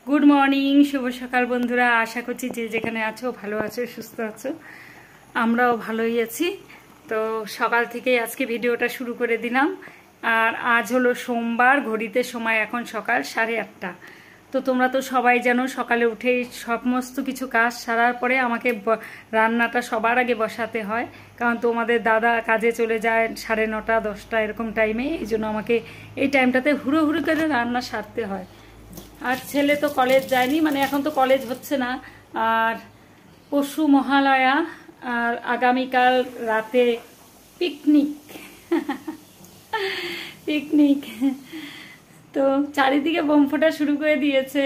Good morning, শুভ সকাল বন্ধুরা। আশা করছি যে যেখানে আছো ভালো আছো, সুস্থ আছো। আমরাও ভালোই আছি। তো সকাল থেকেই আজকে ভিডিওটা শুরু করে দিলাম। আর আজ হলো সোমবার, ঘড়িতে সময় এখন সকাল 8:30। তো তোমরা তো সবাই জানো সকালে উঠেই সমস্ত কিছু কাজ সারার পরে আমাকে রান্নাটা সবার আগে বসাতে হয়, কারণ তোমাদের দাদা কাজে চলে যায় 9:30 10টা এরকম টাইমে। এই জন্য আমাকে এই টাইমটাতে হুড়ো হুড়ো করে রান্না সারতে হয়। আর ছেলে তো কলেজ যায়নি, মানে এখন তো কলেজ হচ্ছে না। আর পরশু মহালয়া, আর আগামীকাল রাতে পিকনিক পিকনিক তো চারিদিকে বোম ফোটা শুরু করে দিয়েছে।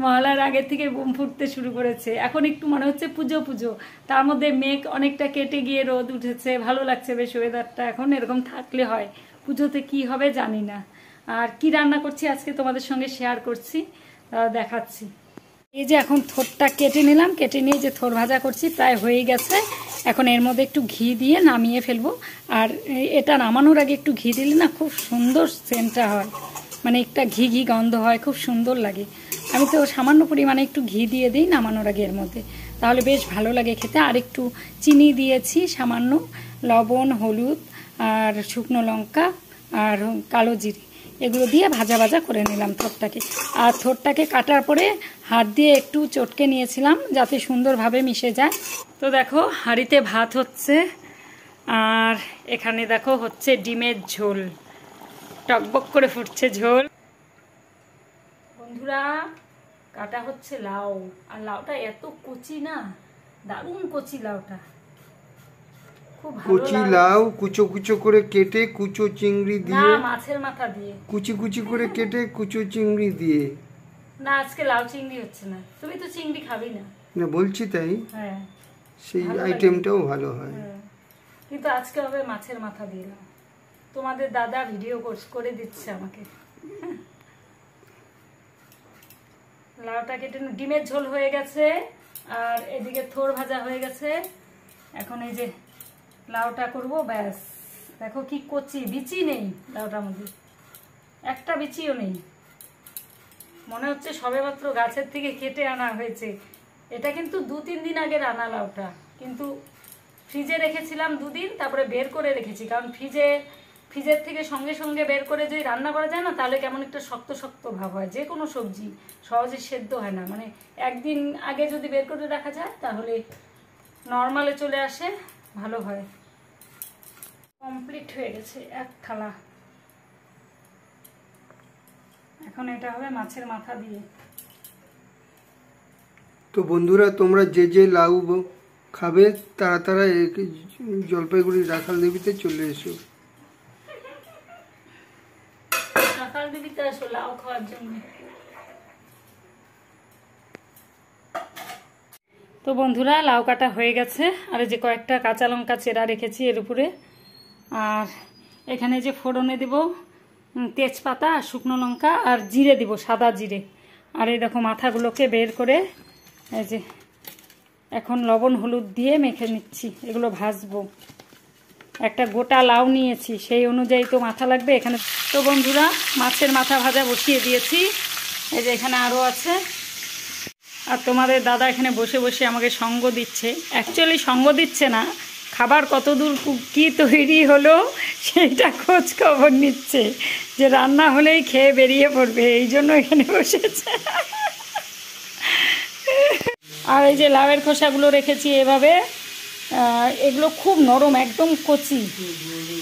মহালয়ার আগের থেকে বোম ফুটতে শুরু করেছে। এখন একটু মনে হচ্ছে পুজো পুজো, তার মধ্যে মেঘ অনেকটা কেটে গিয়ে রোদ উঠেছে। ভালো লাগছে বেশ ওয়েদারটা। এখন এরকম থাকলে হয়, পুজোতে কি হবে জানি না। আর কি রান্না করছি আজকে তোমাদের সঙ্গে শেয়ার করছি, দেখাচ্ছি। এই যে এখন থোরটা কেটে নিলাম, কেটে নিয়ে যে থোর ভাজা করছি প্রায় হয়ে গেছে। এখন এর মধ্যে একটু ঘি দিয়ে নামিয়ে ফেলবো। আর এটা নামানোর আগে একটু ঘি দিলে না খুব সুন্দর সেন্টটা হয়, মানে একটা ঘি ঘি গন্ধ হয়, খুব সুন্দর লাগে। আমি তো সামান্য পরিমাণে একটু ঘি দিয়ে দিই নামানোর আগে এর মধ্যে, তাহলে বেশ ভালো লাগে খেতে। আর একটু চিনি দিয়েছি সামান্য, লবণ, হলুদ আর শুকনো লঙ্কা আর কালো জিরে, এগুলো দিয়ে ভাজা ভাজা করে নিলাম থোরটাকে। আর থোরটাকে কাটার পরে হাত দিয়ে একটু চটকে নিয়েছিলাম যাতে সুন্দরভাবে মিশে যায়। তো দেখো হাঁড়িতে ভাত হচ্ছে, আর এখানে দেখো হচ্ছে ডিমের ঝোল, টকবক করে ফুটছে ঝোল। বন্ধুরা কাটা হচ্ছে লাউ, আর লাউটা এত কচি না, দারুণ কচি লাউটা, কচি লাউ কুচো কুচো করে কেটে কুচো চিংড়ি দিয়ে, মাছের মাথা দিয়ে কুচি কুচি করে কেটে কুচো চিংড়ি দিয়ে। না আজকে লাউ চিংড়ি হচ্ছে না, তুমি তো চিংড়ি খাবি না। না বলছি তাই, হ্যাঁ সেই আইটেমটাও ভালো হয়। কিন্তু আজকে হবে মাছের মাথা দিয়ে লাউ। তোমাদের দাদা ভিডিও করে দিচ্ছে আমাকে। লাউটা কেটে ডিমের ঝোল হয়ে গেছে, আর এদিকে থোর ভাজা হয়ে গেছে। এখন এই যে লাউটা করব, ব্যাস। দেখো কি কচি, বিচি নেই লাউটার মধ্যে, একটা বিচিও নেই। মনে হচ্ছে সবেমাত্র গাছের থেকে কেটে আনা হয়েছে। এটা কিন্তু 2-3 দিন আগের আনা লাউটা, কিন্তু ফ্রিজে রেখেছিলাম 2 দিন, তারপরে বের করে রেখেছি। কারণ ফ্রিজের থেকে সঙ্গে সঙ্গে বের করে যদি রান্না করা যায় না, তাহলে কেমন একটা শক্ত শক্ত ভাব হয়। যে কোনো সবজি সহজে সেদ্ধ হয় না, মানে একদিন আগে যদি বের করে রাখা যায় তাহলে নর্মালে চলে আসে, ভালো হয়। কমপ্লিট হয়ে গেছে এক থালা। এখন এটা হবে মাছের মাথা দিয়ে। তো বন্ধুরা তোমরা যে যে লাউ খাবে তারা তারা জলপাইগুড়ি রাখাল দেবীতে চলে এসো। রাখাল দেবীতে আসো লাউ খাওয়ার জন্য। তো বন্ধুরা লাউ কাটা হয়ে গেছে, আর যে কয়েকটা কাঁচা লঙ্কা চেরা রেখেছি এর উপরে। আর এখানে যে ফোড়নে দেব তেজপাতা আর শুকনো লঙ্কা আর জিরে দিব, সাদা জিরে। আর এই দেখো মাথাগুলোকে বের করে এই যে এখন লবণ হলুদ দিয়ে মেখে নিচ্ছি, এগুলো ভাজবো। একটা গোটা লাউ নিয়েছি, সেই অনুযায়ী তো মাথা লাগবে এখানে। তো বন্ধুরা মাছের মাথা ভাজা বসিয়ে দিয়েছি, এই যে এখানে আরও আছে। আর তোমাদের দাদা এখানে বসে বসে আমাকে সঙ্গ দিচ্ছে। অ্যাকচুয়ালি সঙ্গ দিচ্ছে না, খাবার কতদূর কি তৈরি হলো সেইটা খোঁজ খবর নিচ্ছে, যে রান্না হলেই খেয়ে বেরিয়ে পড়বে, এই জন্য এখানে বসেছে। আর এই যে লাউয়ের খোসাগুলো রেখেছি এভাবে, এগুলো খুব নরম, একদম কচি।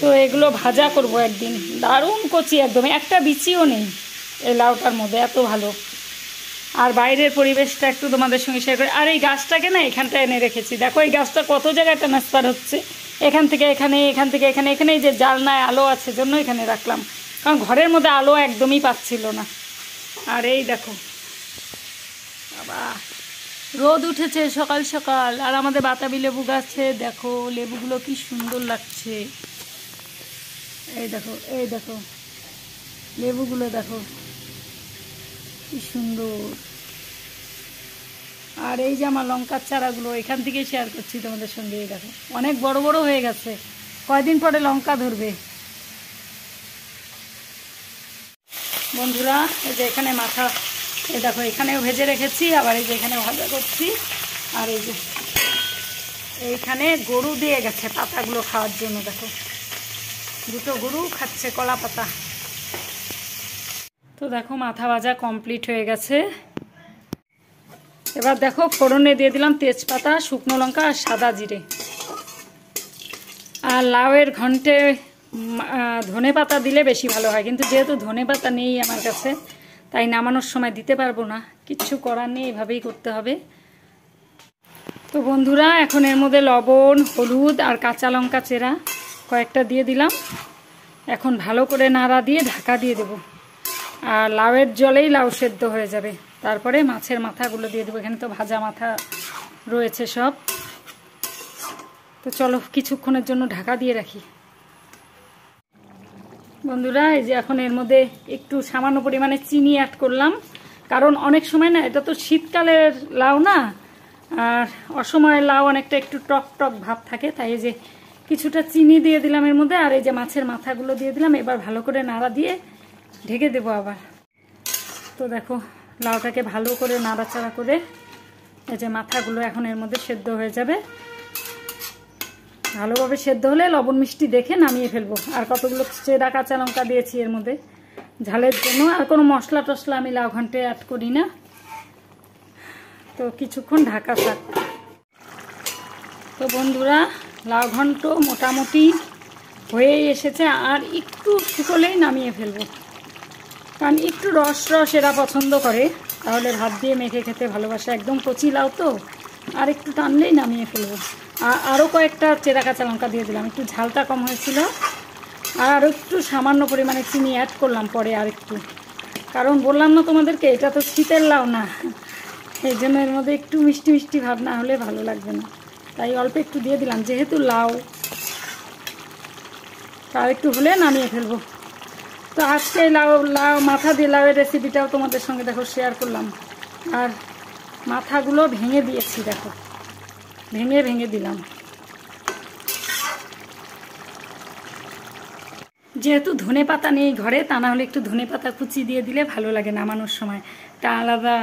তো এগুলো ভাজা করব একদিন, দারুণ কচি একদম, একটা বিচিও নেই এই লাউটার মধ্যে, এত ভালো। আর বাইরের পরিবেশটা একটু তোমাদের সঙ্গে শেয়ার করি। আর এই গাছটাকে না এখানটা এনে রেখেছি, দেখো এই গাছটা কত জায়গায় ট্রান্সফার হচ্ছে, এখান থেকে এখানে, এখান থেকে এখানে। এখানে এই যে জানলায় আলো আছে জন্য এখানে রাখলাম, কারণ ঘরের মধ্যে আলো একদমই পাচ্ছিল না। আর এই দেখো বাবা রোদ উঠেছে সকাল সকাল, আর আমাদের বাতাবি লেবু গাছে দেখো লেবুগুলো কি সুন্দর লাগছে। এই দেখো, এই দেখো লেবুগুলো দেখো কি সুন্দর। আর এই যে আমার লঙ্কার চারাগুলো এখান থেকেই শেয়ার করছি তোমাদের সঙ্গে। এই দেখো অনেক বড় বড় হয়ে গেছে, কয়দিন পরে লঙ্কা ধরবে। বন্ধুরা এই যে এখানে মাথা এই দেখো এখানেও ভেজে রেখেছি, আবার এই যে এখানে ভাজা করছি। আর এই যে এইখানে গরু দিয়ে গেছে পাতাগুলো খাওয়ার জন্য, দেখো দুটো গরু খাচ্ছে কলা পাতা। তো দেখো মাথা ভাজা কমপ্লিট হয়ে গেছে। এবার দেখো ফোড়নে দিয়ে দিলাম তেজপাতা, শুকনো লঙ্কা আর সাদা জিরে। আর লাউয়ের ঘন্টে ধনে পাতা দিলে বেশি ভালো হয়, কিন্তু যেহেতু ধনে পাতা নেই আমার কাছে, তাই নামানোর সময় দিতে পারবো না, কিচ্ছু করার নেই, এভাবেই করতে হবে। তো বন্ধুরা এখন এর মধ্যে লবণ, হলুদ আর কাঁচা লঙ্কা চেরা কয়েকটা দিয়ে দিলাম। এখন ভালো করে নাড়া দিয়ে ঢাকা দিয়ে দেবো। আর লাউয়ের জলেই লাউ সেদ্ধ হয়ে যাবে। তারপরে মাছের মাথাগুলো দিয়ে দেবো, এখানে তো ভাজা মাথা রয়েছে সব। তো চলো কিছুক্ষণের জন্য ঢাকা দিয়ে রাখি। বন্ধুরা এই যে এখন এর মধ্যে একটু সামান্য পরিমাণে চিনি অ্যাড করলাম, কারণ অনেক সময় না, এটা তো শীতকালের লাউ না, আর অসময়ের লাউ অনেকটা একটু টক টক ভাব থাকে, তাই এই যে কিছুটা চিনি দিয়ে দিলাম এর মধ্যে। আর এই যে মাছের মাথাগুলো দিয়ে দিলাম। এবার ভালো করে নাড়া দিয়ে ঢেকে দেবো আবার। তো দেখো লাউটাকে ভালো করে নাড়াচাড়া করে এই যে মাথাগুলো এখন এর মধ্যে সেদ্ধ হয়ে যাবে। ভালোভাবে সেদ্ধ হলে লবণ মিষ্টি দেখে নামিয়ে ফেলবো। আর কতগুলো চেরা কাঁচা লঙ্কা দিয়েছি এর মধ্যে ঝালের জন্য। আর কোনো মশলা টশলা আমি লাউ ঘন্টে অ্যাড করি না। তো কিছুক্ষণ ঢাকা থাক। তো বন্ধুরা লাউ ঘন্ট মোটামুটি হয়েই এসেছে, আর একটু শুকোলেই নামিয়ে ফেলবো, কারণ একটু রস রস এরা পছন্দ করে, তাহলে ভাত দিয়ে মেখে খেতে ভালোবাসে। একদম কচি লাউ তো, আর একটু টানলেই নামিয়ে ফেলবো। আরও কয়েকটা চেরা কাঁচা লঙ্কা দিয়ে দিলাম, একটু ঝালটা কম হয়েছিল। আর একটু সামান্য পরিমাণে চিনি অ্যাড করলাম পরে আর একটু, কারণ বললাম না তোমাদেরকে এটা তো শীতের লাউ না, এই জন্য এর মধ্যে একটু মিষ্টি মিষ্টি ভাব না হলে ভালো লাগবে না, তাই অল্প একটু দিয়ে দিলাম, যেহেতু লাউ। তার একটু হলে নামিয়ে ফেলবো। তো আজকে লাউ মাথা দিয়ে লাউয়ের রেসিপিটাও তোমাদের সঙ্গে দেখো শেয়ার করলাম। আর মাথাগুলো ভেঙে দিয়েছি, দেখো ভেঙে ভেঙে দিলাম। যেহেতু ধনে পাতা নেই ঘরে, তা না হলে একটু ধনে পাতা কুচি দিয়ে দিলে ভালো লাগে নামানোর সময়, একটা আলাদা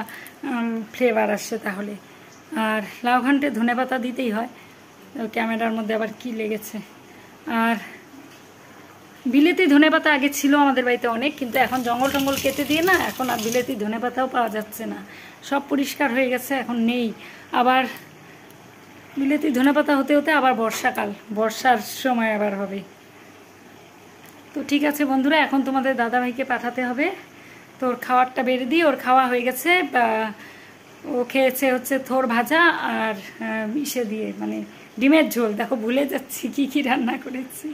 ফ্লেভার আসছে তাহলে। আর লাউ ঘন্টে ধনে পাতা দিতেই হয়। ক্যামেরার মধ্যে আবার কি লেগেছে। আর বিলেতি ধনে পাতা আগে ছিল আমাদের বাড়িতে অনেক, কিন্তু এখন জঙ্গল টঙ্গল কেটে দিয়ে না, এখন আর বিলেতি ধনে পাতাও পাওয়া যাচ্ছে না, সব পরিষ্কার হয়ে গেছে, এখন নেই। আবার বিলেতি ধনে পাতা হতে হতে আবার বর্ষাকাল, বর্ষার সময় আবার হবে। তো ঠিক আছে বন্ধুরা, এখন তোমাদের দাদাভাইকে পাঠাতে হবে, তোর খাওয়ারটা বেড়ে দিই। ওর খাওয়া হয়ে গেছে, ও খেয়েছে হচ্ছে থোর ভাজা আর ইসে দিয়ে মানে ডিমের ঝোল। দেখো ভুলে যাচ্ছি কি কি রান্না করেছি।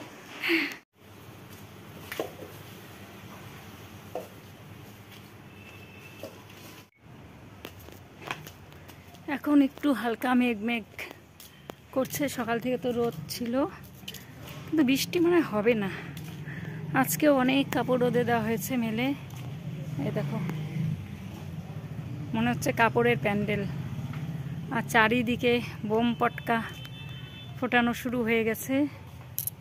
এখন একটু হালকা মেঘ মেঘ করছে, সকাল থেকে তো রোদ ছিল, কিন্তু বৃষ্টি মনে হবে না। আজকেও অনেক কাপড় রোদে দেওয়া হয়েছে মেলে, এই দেখো মনে হচ্ছে কাপড়ের প্যান্ডেল। আর চারিদিকে বোম পটকা ফোটানো শুরু হয়ে গেছে।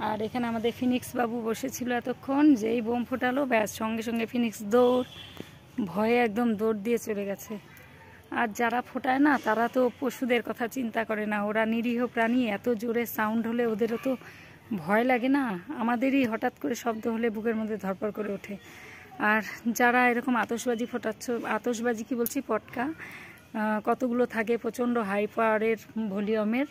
আর এখানে আমাদের ফিনিক্স বাবু বসেছিল এতক্ষণ, যেই বোম ফোটালো ব্যাস সঙ্গে সঙ্গে ফিনিক্স দৌড়, ভয়ে একদম দৌড় দিয়ে চলে গেছে। আর যারা ফোটায় না, তারা তো পশুদের কথা চিন্তা করে না, ওরা নিরীহ প্রাণী, এত জোরে সাউন্ড হলে ওদেরও তো ভয় লাগে না। আমাদেরই হঠাৎ করে শব্দ হলে বুকের মধ্যে ধরপড় করে ওঠে। আর যারা এরকম আতশবাজি ফোটাচ্ছ, আতশবাজি কি বলছি, পটকা কতগুলো থাকে প্রচণ্ড হাই পাওয়ারের ভলিউমের,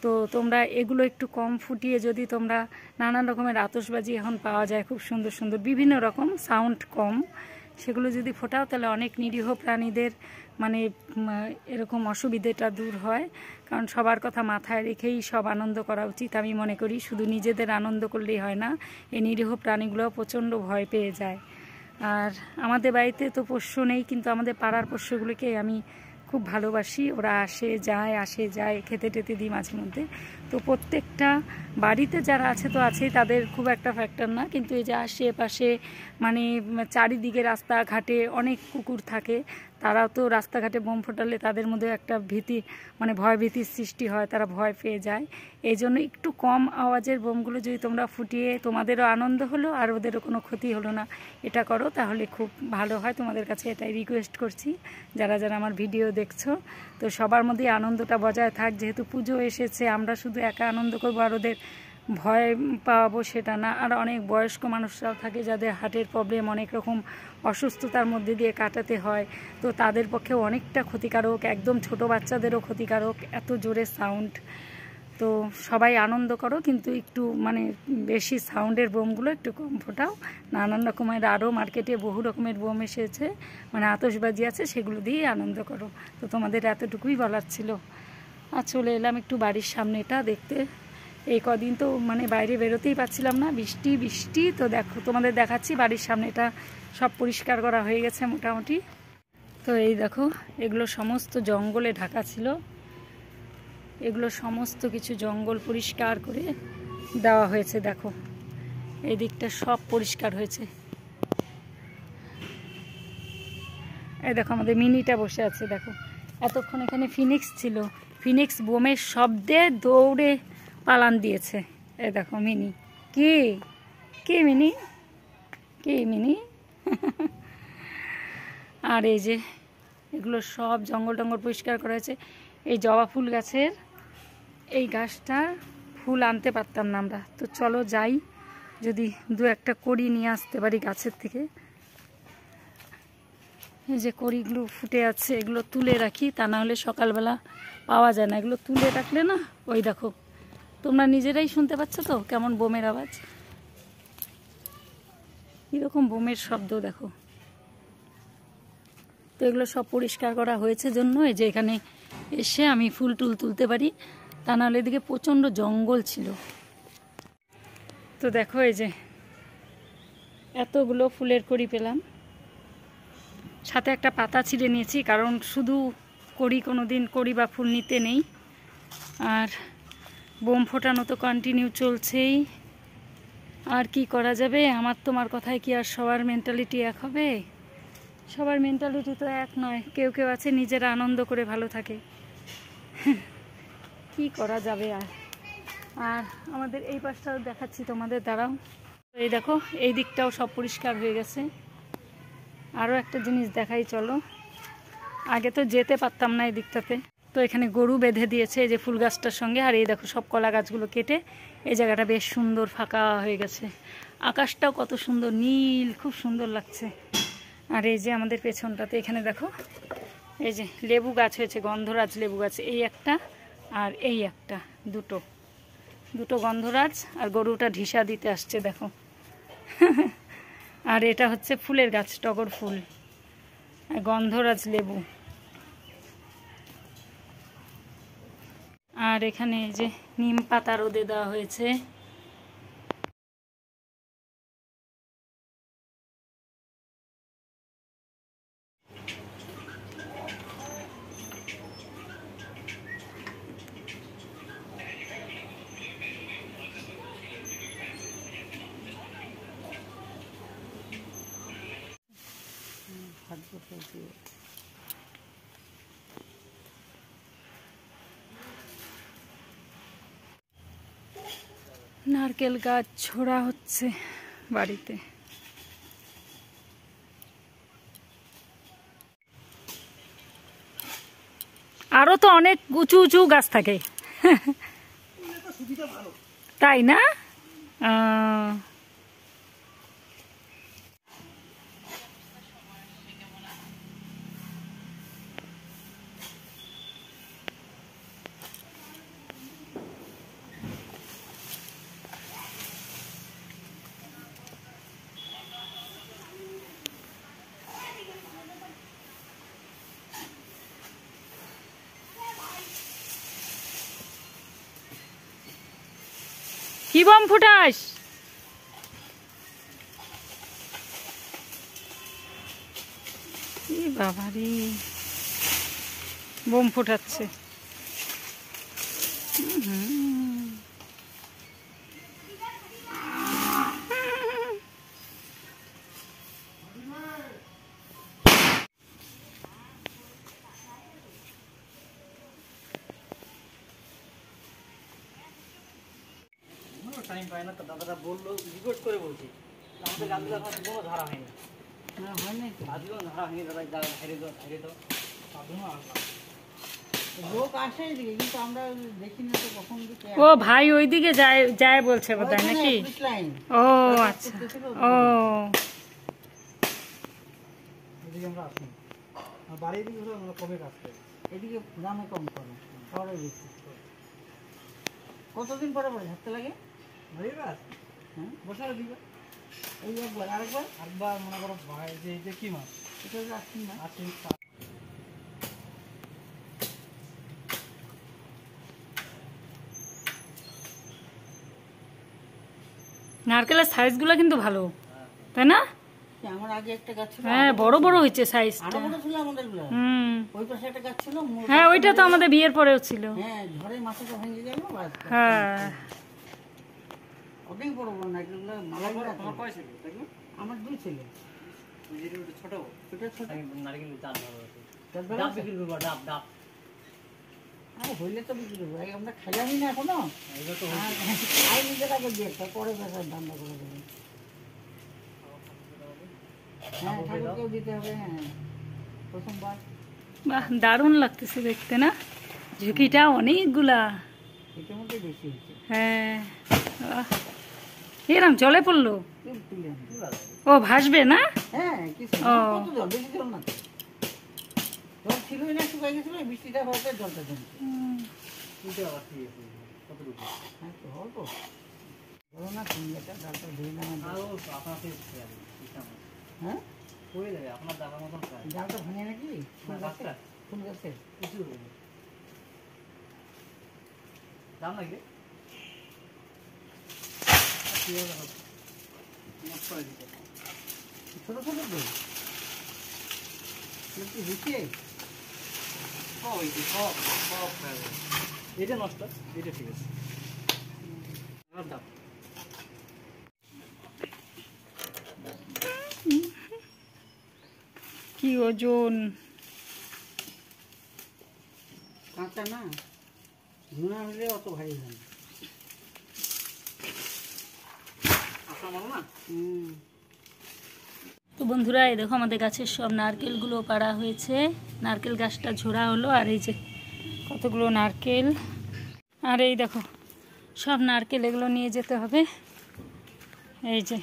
তো তোমরা এগুলো একটু কম ফুটিয়ে যদি তোমরা নানান রকমের আতশবাজি এখন পাওয়া যায় খুব সুন্দর সুন্দর বিভিন্ন রকম সাউন্ড কম, সেগুলো যদি ফোটাও তাহলে অনেক নিরীহ প্রাণীদের মানে এরকম অসুবিধেটা দূর হয়। কারণ সবার কথা মাথায় রেখেই সব আনন্দ করা উচিত আমি মনে করি, শুধু নিজেদের আনন্দ করলেই হয় না, এই নিরীহ প্রাণীগুলো প্রচণ্ড ভয় পেয়ে যায়। আর আমাদের বাড়িতে তো পোষ্য নেই, কিন্তু আমাদের পাড়ার পোষ্যগুলোকে আমি খুব ভালোবাসি, ওরা আসে যায় খেতে টেতে দিই মাঝে মধ্যে। তো প্রত্যেকটা বাড়িতে যারা আছে তো আছেই, তাদের খুব একটা ফ্যাক্টর না, কিন্তু এই যে আশেপাশে মানে চারিদিকে রাস্তাঘাটে অনেক কুকুর থাকে, তারাও তো রাস্তাঘাটে বোম ফোটালে তাদের মধ্যে একটা ভীতি, মানে ভয় ভীতির সৃষ্টি হয়, তারা ভয় পেয়ে যায়। এই জন্য একটু কম আওয়াজের বোমগুলো যদি তোমরা ফুটিয়ে তোমাদেরও আনন্দ হলো আর ওদেরও কোনো ক্ষতি হলো না, এটা করো, তাহলে খুব ভালো হয়। তোমাদের কাছে এটাই রিকোয়েস্ট করছি, যারা যারা আমার ভিডিও দেখছো। তো সবার মধ্যে আনন্দটা বজায় থাক, যেহেতু পুজো এসেছে, আমরা শুধু একা আনন্দ করবো আর ওদের ভয় পাওয়াবো সেটা না। আর অনেক বয়স্ক মানুষরাও থাকে যাদের হার্টের প্রবলেম, অনেক রকম অসুস্থতার মধ্যে দিয়ে কাটাতে হয়, তো তাদের পক্ষেও অনেকটা ক্ষতিকারক, একদম ছোট বাচ্চাদেরও ক্ষতিকারক এত জোরে সাউন্ড। তো সবাই আনন্দ করো, কিন্তু একটু মানে বেশি সাউন্ডের বোমগুলো একটু কম ফোটাও। নানান রকমের আরও মার্কেটে বহু রকমের বোম এসেছে, মানে আতশবাজি আছে, সেগুলো দিয়েই আনন্দ করো। তো তোমাদের এতটুকুই বলার ছিল। আর চলে এলাম একটু বাড়ির সামনেটা দেখতে। এই কদিন তো মানে বাইরে বেরোতেই পারছিলাম না, বৃষ্টি বৃষ্টি। তো দেখো, তোমাদের দেখাচ্ছি বাড়ির সামনেটা সব পরিষ্কার করা হয়ে গেছে মোটামুটি। তো এই দেখো, এগুলো সমস্ত জঙ্গলে ঢাকা ছিল, এগুলো সমস্ত কিছু জঙ্গল পরিষ্কার করে দেওয়া হয়েছে। দেখো এই দিকটা সব পরিষ্কার হয়েছে। এই দেখো আমাদের মিনিটা বসে আছে, দেখো এতক্ষণ এখানে ফিনিক্স ছিল, ফিনিক্স বোমের শব্দে দৌড়ে পালান দিয়েছে। এই দেখো মিনি, কি কি মিনি, কি মিনি। আর এই যে এগুলো সব জঙ্গল টঙ্গল পরিষ্কার করা হয়েছে। এই জবা ফুল গাছের এই গাছটার ফুল আনতে পারতাম না আমরা, তো চলো যাই, যদি দু একটা কড়ি নিয়ে আসতে পারি গাছের থেকে। এই যে কড়িগুলো ফুটে আছে, এগুলো তুলে রাখি, তা না হলে সকালবেলা পাওয়া যায় না। এগুলো তুলে রাখলে না, ওই দেখো তোমরা নিজেরাই শুনতে পাচ্ছ তো কেমন বোমের আওয়াজ, কীরকম বোমের শব্দ দেখো। তো এগুলো সব পরিষ্কার করা হয়েছে জন্য এই যে এখানে এসে আমি ফুল টুল তুলতে পারি, তা নাহলে এদিকে প্রচণ্ড জঙ্গল ছিল। তো দেখো এই যে এতগুলো ফুলের কড়ি পেলাম, সাথে একটা পাতা ছিঁড়ে নিয়েছি, কারণ শুধু কড়ি কোনো দিন কড়ি বা ফুল নিতে নেই। আর বোম ফোটানো তো কন্টিনিউ চলছেই, আর কি করা যাবে। আমার তোমার কথায় কি আর সবার মেন্টালিটি এক হবে? সবার মেন্টালিটি তো এক নয়, কেউ কেউ আছে নিজেরা আনন্দ করে ভালো থাকে, কি করা যাবে আর। আর আমাদের এই পাশটাও দেখাচ্ছি তোমাদের, দাঁড়াও। এই দেখো এই দিকটাও সব পরিষ্কার হয়ে গেছে। আরও একটা জিনিস দেখাই চলো, আগে তো যেতে পারতাম না এই দিকটাতে, তো এখানে গরু বেঁধে দিয়েছে এই যে ফুল গাছটার সঙ্গে। আর এই দেখো সব কলা গাছগুলো কেটে এই জায়গাটা বেশ সুন্দর ফাঁকা হয়ে গেছে। আকাশটাও কত সুন্দর নীল, খুব সুন্দর লাগছে। আর এই যে আমাদের পেছনটাতে এখানে দেখো এই যে লেবু গাছ হয়েছে, গন্ধরাজ লেবু গাছ, এই একটা আর এই একটা, দুটো দুটো গন্ধরাজ। আর গরুটা ঢিসা দিতে আসছে দেখো। আর এটা হচ্ছে ফুলের গাছ, টগর ফুল, গন্ধরাজ লেবু। আর এখানে এই যে নিম পাতা রোদে দেওয়া হয়েছে। নারকেল গাছ ছোড়া হচ্ছে বাড়িতে। আরো তো অনেক উঁচু উঁচু গাছ থাকে, তাই না? কি বম ফুটাস? বাবারে বোম ফুটাচ্ছে। টাইম পায় না, তো দাদাটা বললো রিকোয়েস্ট করে বলছি আমাদের গাছগুলো এখন কোনো ধারা হয়নি। না হয় নাই তো, আজকেও ধারা হয়নি দাদা, ধারে দাও সাধুও আসলাম। লোক আসে এদিকে কিন্তু আমরা দেখি না তো কখন দিকে। ও ভাই ওইদিকে যায় যায় বলছে বোধহয় নাকি? লাইন ও আচ্ছা, ও এদিকে আমরা আসি, বাড়ির দিকে হলে আমরা কমে কাজ করি। এদিকে দামে কম করে, শহরে বেশি। কতদিন পরে পরে ঝাড়তে লাগে? বাড়ির কাজ হ্যাঁ, বসালে দিবে এই একবার আরেকবার একবার মনে করো ভাই যে এই যে কি মাছ এটা রাখছি না। আছে নারকেলের সাইজগুলো কিন্তু ভালো, তাই না? আমার আগে একটা গাছ ছিল, হ্যাঁ বড় বড় হয়েছে আরো সাইজটা। বড় ছিল আমাদের গুলো। হুম, ওই পাশে একটা গাছ ছিল, হ্যাঁ ওইটা তো আমাদের বিয়ের পরেও ছিল। হ্যাঁ ঝড়ে মাথাটা ভেঙে গেল। হ্যাঁ অনেক বড় বড় নারকেলগুলো মালাগুলো। তোমার কয় ছিল দেখো? আমার 2 ছেলে। ওই যে ওটা ছোট এটা ছোট। নারকেল চাল ভালো আছে, তার বেলা ডাব বিক্রি করবো, ডাব ডাব আরে হইলে তো বিক্রি করবো, আমরা খাইলামই না এখনো। এগুলো তো আই নিজের আগে দিয়ে একটা পরে বেচার ধান্দা করে দেবেন। হ্যাঁ ঠাকুরকেও দিতে হবে। হ্যাঁ প্রথমবার বাহ দারুণ লাগতেছে দেখতে না, ঝুঁকিটা অনেকগুলা। এটার মধ্যে বেশি হয়েছে। হ্যাঁ বাহ, এরম জলে পড়লো। তুলে আনি। ও ভাসবে না? হ্যাঁ কিছু ও। কত জল, বেশি জল না তো। জল ছিলই না, শুকাই গেছিল, এই বৃষ্টিটা হওয়াতে জলটা জমছে। এটা আবার কি আছে কতটুকু হ্যাঁ তো অল্প ধরো না, তুমি একটা ডালটা ধুয়ে না। আরও আপনার থেকে হ্যাঁ হয়ে যাবে আপনার দাবার মতন খায় ডালটা ভাঙে নাকি? ফুল গাছে, গাছটা ফুল গাছে। কিছু দাম লাগবে ছোট ছোট তো নাকি হুকিয়ে এটা নষ্ট, এটা ঠিক আছে। আমার দাম কি ওজন! কাঁচা না, ধুনা হলে অত ভারী হয় না। আপনার মনে না তো বন্ধুরা এই দেখো আমাদের গাছের সব নারকেলগুলো পাড়া হয়েছে, নারকেল গাছটা ঝোড়া হলো। আর এই যে কতগুলো নারকেল, আর এই দেখো সব নারকেল, এগুলো নিয়ে যেতে হবে। এই যে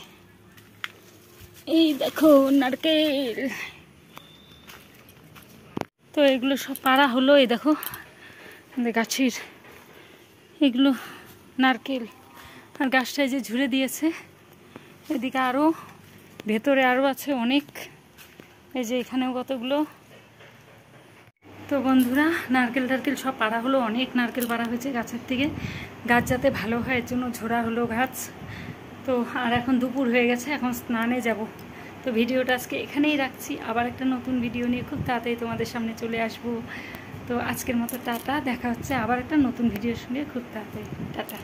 এই দেখো নারকেল, তো এগুলো সব পাড়া হলো। এই দেখো আমাদের গাছের এগুলো নারকেল, আর গাছটায় যে ঝুড়ে দিয়েছে। এদিকে আরও ভেতরে আরও আছে অনেক, এই যে এখানেও কতগুলো। তো বন্ধুরা নারকেল টারকেল সব পাড়া হলো, অনেক নারকেল পাড়া হয়েছে গাছের থেকে। গাছ যাতে ভালো হয় এর জন্য ঝোড়া হলো গাছ। তো আর এখন দুপুর হয়ে গেছে, এখন স্নানে যাব। তো ভিডিওটা আজকে এখানেই রাখছি, আবার একটা নতুন ভিডিও নিয়ে খুব তাড়াতাড়ি তোমাদের সামনে চলে আসব। তো আজকের মতো টাটা, দেখা হচ্ছে আবার একটা নতুন ভিডিওর সঙ্গে খুব তাড়াতাড়ি। টাটা।